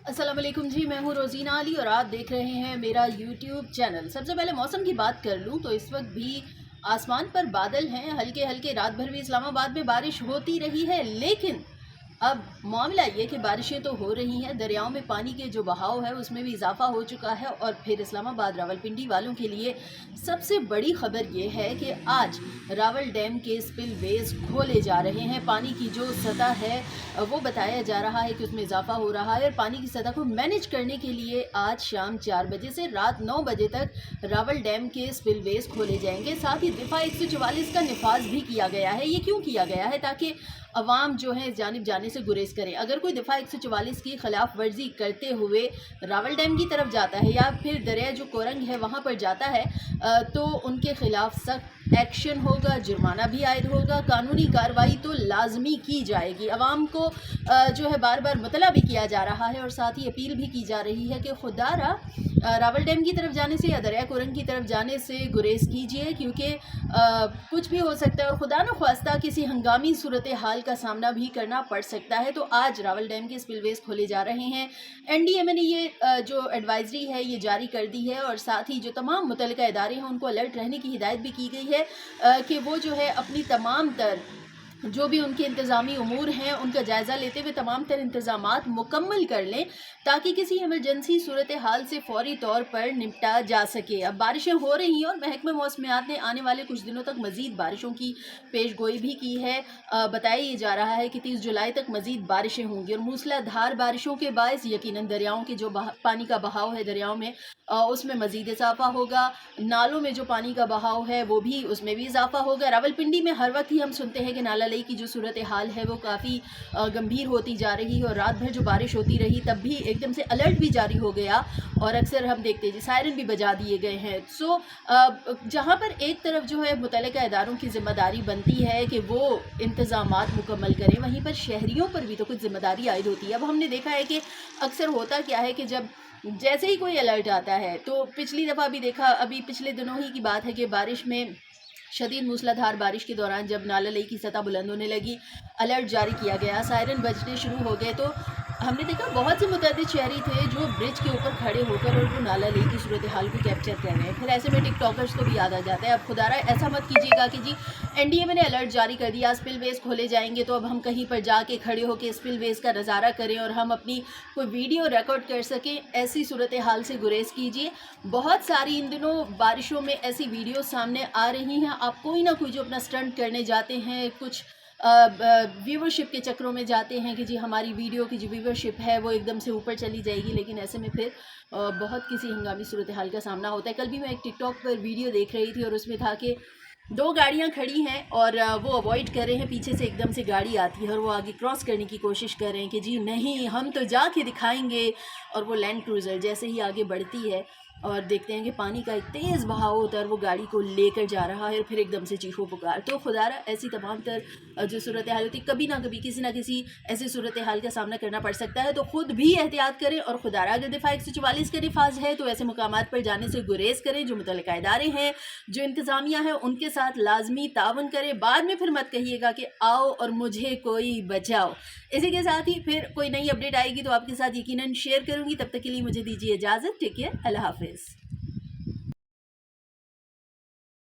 अस्सलाम वालेकुम जी, मैं हूँ रोज़ीना अली और आप देख रहे हैं मेरा यूट्यूब चैनल। सबसे पहले मौसम की बात कर लूँ तो इस वक्त भी आसमान पर बादल हैं, हल्के हल्के। रात भर भी इस्लामाबाद में बारिश होती रही है, लेकिन अब मामला ये कि बारिशें तो हो रही हैं, दरियाओं में पानी के जो बहाव है उसमें भी इजाफा हो चुका है। और फिर इस्लामाबाद रावलपिंडी वालों के लिए सबसे बड़ी खबर ये है कि आज रावल डैम के स्पिलवेज खोले जा रहे हैं। पानी की जो सतह है वो बताया जा रहा है कि उसमें इजाफा हो रहा है और पानी की सतह को मैनेज करने के लिए आज शाम 4 बजे से रात 9 बजे तक रावल डैम के स्पिलवेज खोले जाएंगे। साथ ही दफ़ा 144 का निफाज भी किया गया है। ये क्यों किया गया है? ताकि अवाम जो है इस जानिब जाने से गुरेज करे। अगर कोई दफ़ा 144 की खिलाफ वर्जी करते हुए रावल डैम की तरफ जाता है या फिर दरिया जो कोरंग है वहाँ पर जाता है तो उनके खिलाफ सख्त एक्शन होगा, जुर्माना भी आयद होगा, कानूनी कार्रवाई तो लाजमी की जाएगी। अवाम को जो है बार बार मुतला भी किया जा रहा है और साथ ही अपील भी की जा रही है कि खुदारा रावल डैम की तरफ जाने से या दरिया कोरंग की तरफ जाने से गुरेज कीजिए, क्योंकि कुछ भी हो सकता है और खुदा न ख्वास्ता किसी हंगामी सूरत हाल का सामना भी करना पड़ सकता है। तो आज रावल डैम के स्पिलवेज खोले जा रहे हैं। एनडीएमए ने ये जो एडवाइजरी है ये जारी कर दी है और साथ ही जो तमाम मुतल्लिका इदारे हैं उनको अलर्ट रहने की हिदायत भी की गई है कि वो जो है अपनी तमाम तर जो भी उनके इंतज़ामी उमूर हैं उनका जायज़ा लेते हुए तमाम तर इंतज़ामात मुकम्मल कर लें ताकि किसी इमरजेंसी सूरत हाल से फ़ौरी तौर पर निपटा जा सके। अब बारिशें हो रही हैं और महकमे मौसमियात ने आने वाले कुछ दिनों तक मज़ीद बारिशों की पेश गोई भी की है। बताया ये जा रहा है कि 30 जुलाई तक मज़ीद बारिशें होंगी और मूसलाधार बारिशों के बायस यकीनन दरियाओं के जो पानी का बहाव है दरियाओं में उसमें मज़ीद इजाफा होगा। नालों में जो पानी का बहाव है वो भी उसमें भी इजाफा होगा। रावलपिंडी में हर वक्त ही हम सुनते हैं कि नाला लई की जो सूरत हाल है वो काफ़ी गंभीर होती जा रही है और रात भर जो बारिश होती रही तब भी एकदम से अलर्ट भी जारी हो गया और अक्सर हम देखते हैं सायरन भी बजा दिए गए हैं। सो जहाँ पर एक तरफ जो है मुतल्लिका इदारों की ज़िम्मेदारी बनती है कि वो इंतज़ामात मुकम्मल करें, वहीं पर शहरियों पर भी तो कुछ ज़िम्मेदारी आयद होती है। अब हमने देखा है कि अक्सर होता क्या है कि जब जैसे ही कोई अलर्ट आता है तो पिछली दफ़ा भी देखा, अभी पिछले दिनों ही की बात है कि बारिश में शदीद मूसलाधार बारिश के दौरान जब नाला लई की सतह बुलंद होने लगी, अलर्ट जारी किया गया, सायरन बजने शुरू हो गए, तो हमने देखा बहुत से मुतअद्दिद शहरी थे जो ब्रिज के ऊपर खड़े होकर और वो नाला लई की सूरत हाल को कैप्चर कर रहे हैं। फिर ऐसे में टिकटॉकर्स को भी याद आ जाता है। अब खुदारा ऐसा मत कीजिएगा कि जी एनडीएमए ने अलर्ट जारी कर दिया, स्पिलवेज खोले जाएंगे तो अब हम कहीं पर जाके खड़े होकर स्पिलवेज का नज़ारा करें और हम अपनी कोई वीडियो रिकॉर्ड कर सकें। ऐसी सूरत हाल से गुरेज कीजिए। बहुत सारी इन दिनों बारिशों में ऐसी वीडियो सामने आ रही हैं। आप कोई ना कोई जो अपना स्टंट करने जाते हैं, कुछ व्यूवरशिप के चक्रों में जाते हैं कि जी हमारी वीडियो की जो व्यूवरशिप है वो एकदम से ऊपर चली जाएगी, लेकिन ऐसे में फिर बहुत किसी हंगामी सूरत हाल का सामना होता है। कल भी मैं एक टिकटॉक पर वीडियो देख रही थी और उसमें था कि 2 गाड़ियां खड़ी हैं और वो अवॉइड कर रहे हैं, पीछे से एकदम से गाड़ी आती है और वो आगे क्रॉस करने की कोशिश कर रहे हैं कि जी नहीं हम तो जाके दिखाएंगे। और वो लैंड क्रूज़र जैसे ही आगे बढ़ती है और देखते हैं कि पानी का एक तेज़ बहाव होता है और वो गाड़ी को लेकर जा रहा है और फिर एकदम से चीखो पुकार। तो खुदारा ऐसी तमाम तर जो सूरत हाल होती है कभी ना कभी किसी ना किसी ऐसी सूरत हाल का सामना करना पड़ सकता है। तो ख़ुद भी एहतियात करें और खुदारा अगर दफ़ा 144 का निफाज है तो ऐसे मकामात पर जाने से गुरेज करें। जो मुतल्लिका इदारे हैं, जो इंतज़ामिया है, उनके साथ लाजमी तावन करें। बाद में फिर मत कहिएगा कि आओ और मुझे कोई बचाओ। इसी के साथ ही फिर कोई नई अपडेट आएगी तो आपके साथ यकीनन शेयर करूँगी। तब तक के लिए मुझे दीजिए इजाज़त। टेक केयर, अल्लाह हाफिज़।